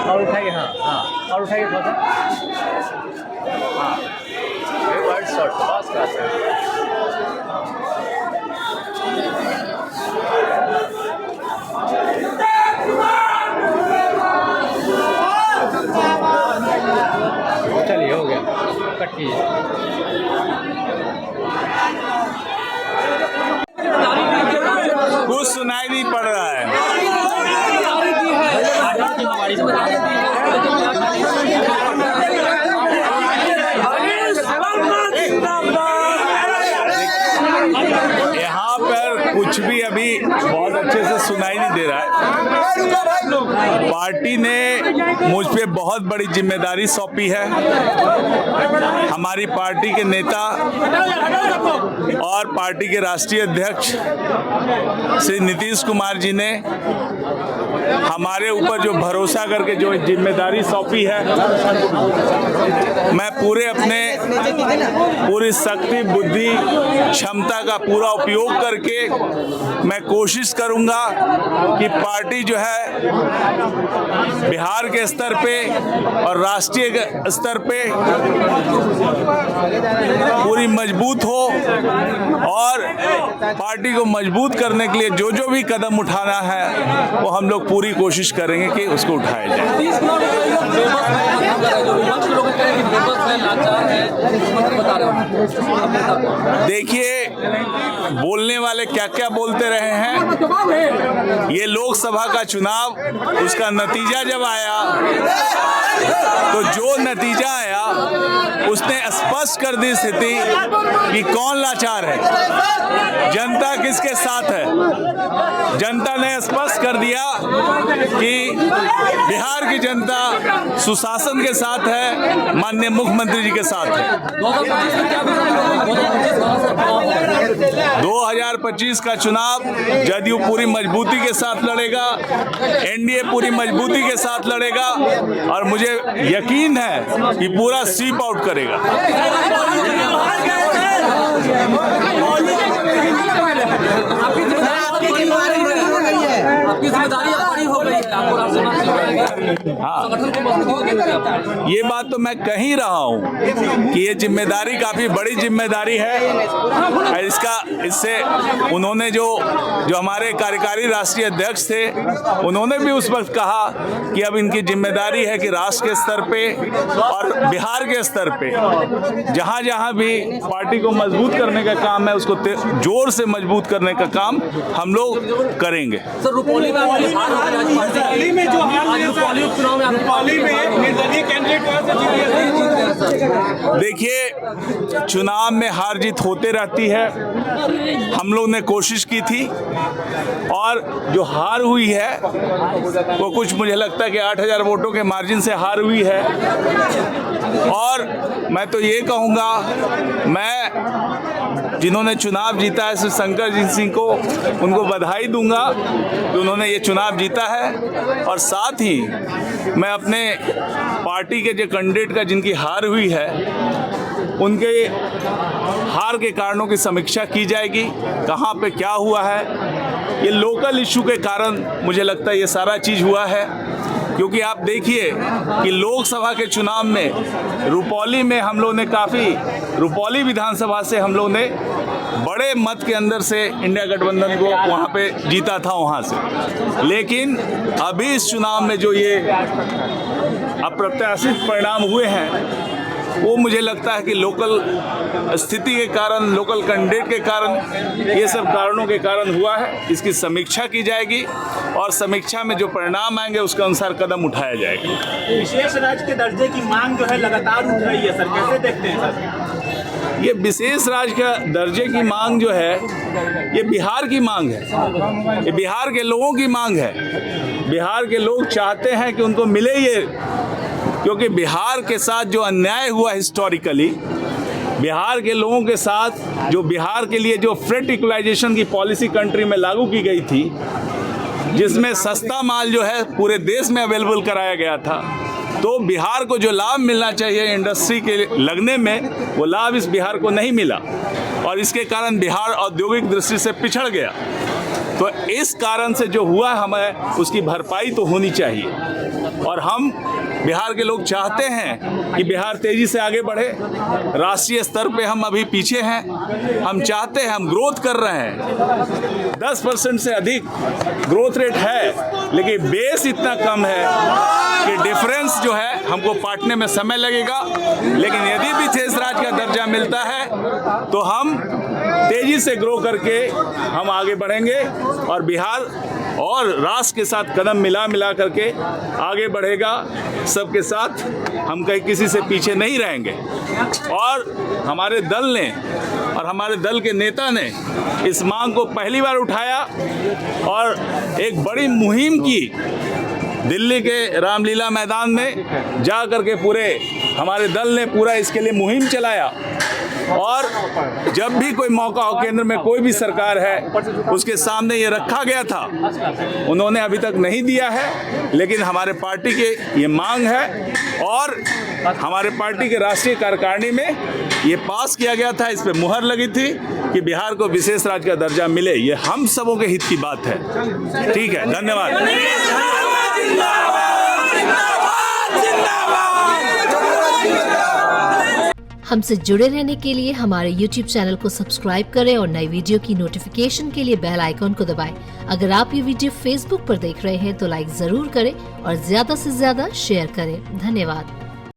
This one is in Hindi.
और उठाइए, हाँ हाँ, और उठाइए थोड़ा सा, हाँ, ये वाइट शर्ट पास का चलिए, हो गया, कट कीजिए। कुछ सुनाई नहीं पड़ रहा है। यहाँ पर कुछ भी अभी बहुत अच्छे से सुनाई नहीं दे रहा है। पार्टी ने मुझ पे बहुत बड़ी जिम्मेदारी सौंपी है। हमारी पार्टी के नेता और पार्टी के राष्ट्रीय अध्यक्ष श्री नीतीश कुमार जी ने हमारे ऊपर जो भरोसा करके जो जिम्मेदारी सौंपी है, मैं पूरी शक्ति, बुद्धि, क्षमता का पूरा उपयोग करके मैं कोशिश करूंगा कि पार्टी जो है बिहार के स्तर पे और राष्ट्रीय स्तर पे पूरी मजबूत हो, और पार्टी को मजबूत करने के लिए जो जो भी कदम उठाना है वो हम लोग पूरी कोशिश करेंगे कि उसको उठाया जाए। देखिए, बोलने वाले क्या क्या बोलते रहे हैं। ये लोकसभा का चुनाव, उसका नतीजा जब आया तो जो नतीजा आया उसने स्पष्ट कर दी स्थिति कि कौन लाचार है, जनता किसके साथ है। जनता ने स्पष्ट कर दिया कि बिहार की जनता सुशासन के साथ है, माननीय मुख्यमंत्री जी के साथ है। 2025 का चुनाव जदयू पूरी मजबूती के साथ लड़ेगा, एनडीए पूरी मजबूती के साथ लड़ेगा, और मुझे यकीन है कि पूरा स्वीप आउट करेगा। आपकी जिम्मेदारी बड़ी हो गई है, आपको ये बात तो मैं कह ही रहा हूँ कि ये जिम्मेदारी काफी बड़ी जिम्मेदारी है। इससे उन्होंने जो हमारे कार्यकारी राष्ट्रीय अध्यक्ष थे, उन्होंने भी उस वक्त कहा कि अब इनकी जिम्मेदारी है कि राष्ट्र के स्तर पे और बिहार के स्तर पे जहाँ जहाँ भी पार्टी को मजबूत करने का काम है, उसको जोर से मजबूत करने का काम हम लोग करेंगे। सर, रुपौली में जो देखिए, चुनाव में हार जीत होते रहती है। हम लोग ने कोशिश की थी, और जो हार हुई है वो कुछ मुझे लगता है कि 8000 वोटों के मार्जिन से हार हुई है। और मैं तो ये कहूँगा, मैं जिन्होंने चुनाव जीता है श्री शंकर जी सिंह को, उनको बधाई दूंगा कि उन्होंने ये चुनाव जीता है। और साथ ही मैं अपने पार्टी के जो कैंडिडेट का जिनकी हार हुई है, उनके हार के कारणों की समीक्षा की जाएगी, कहाँ पे क्या हुआ है। ये लोकल इशू के कारण मुझे लगता है ये सारा चीज़ हुआ है, क्योंकि आप देखिए कि लोकसभा के चुनाव में रुपौली में हम लोग ने रुपौली विधानसभा से हम लोग ने बड़े मत के अंदर से इंडिया गठबंधन को वहाँ पे जीता था वहाँ से। लेकिन अभी इस चुनाव में जो ये अप्रत्याशित परिणाम हुए हैं, वो मुझे लगता है कि लोकल स्थिति के कारण, लोकल कैंडिडेट के कारण, ये सब कारणों के कारण हुआ है। इसकी समीक्षा की जाएगी, और समीक्षा में जो परिणाम आएंगे उसके अनुसार कदम उठाया जाएगा। विशेष राज्य के दर्जे की मांग जो है लगातार उठ रही है, सर कैसे देखते हैं सर? ये विशेष राज्य का दर्जे की मांग जो है, ये बिहार की मांग है, ये बिहार के लोगों की मांग है। बिहार के लोग चाहते हैं कि उनको मिले ये, क्योंकि बिहार के साथ जो अन्याय हुआ हिस्टोरिकली, बिहार के लोगों के साथ जो बिहार के लिए जो फ्रेट इक्वलाइजेशन की पॉलिसी कंट्री में लागू की गई थी, जिसमें सस्ता माल जो है पूरे देश में अवेलेबल कराया गया था, तो बिहार को जो लाभ मिलना चाहिए इंडस्ट्री के लगने में, वो लाभ इस बिहार को नहीं मिला, और इसके कारण बिहार औद्योगिक दृष्टि से पिछड़ गया। तो इस कारण से जो हुआ हमें उसकी भरपाई तो होनी चाहिए। और हम बिहार के लोग चाहते हैं कि बिहार तेजी से आगे बढ़े। राष्ट्रीय स्तर पे हम अभी पीछे हैं। हम चाहते हैं, हम ग्रोथ कर रहे हैं, 10% से अधिक ग्रोथ रेट है, लेकिन बेस इतना कम है कि डिफरेंस जो है हमको पाटने में समय लगेगा। लेकिन यदि भी विशेष राज्य का दर्जा मिलता है तो हम तेजी से ग्रो करके हम आगे बढ़ेंगे और बिहार और राष्ट्र के साथ कदम मिला करके आगे बढ़ेगा। सबके साथ हम कहीं किसी से पीछे नहीं रहेंगे। और हमारे दल ने और हमारे दल के नेता ने इस मांग को पहली बार उठाया और एक बड़ी मुहिम की। दिल्ली के रामलीला मैदान में जा करके पूरे हमारे दल ने पूरा इसके लिए मुहिम चलाया। और जब भी कोई मौका हो, केंद्र में कोई भी सरकार है, उसके सामने ये रखा गया था, उन्होंने अभी तक नहीं दिया है। लेकिन हमारे पार्टी के ये मांग है और हमारे पार्टी के राष्ट्रीय कार्यकारिणी में ये पास किया गया था, इस पे मुहर लगी थी कि बिहार को विशेष राज्य का दर्जा मिले। ये हम सबों के हित की बात है। ठीक है, धन्यवाद। हमसे जुड़े रहने के लिए हमारे YouTube चैनल को सब्सक्राइब करें और नई वीडियो की नोटिफिकेशन के लिए बेल आइकॉन को दबाएं। अगर आप ये वीडियो Facebook पर देख रहे हैं तो लाइक जरूर करें और ज्यादा से ज्यादा शेयर करें। धन्यवाद।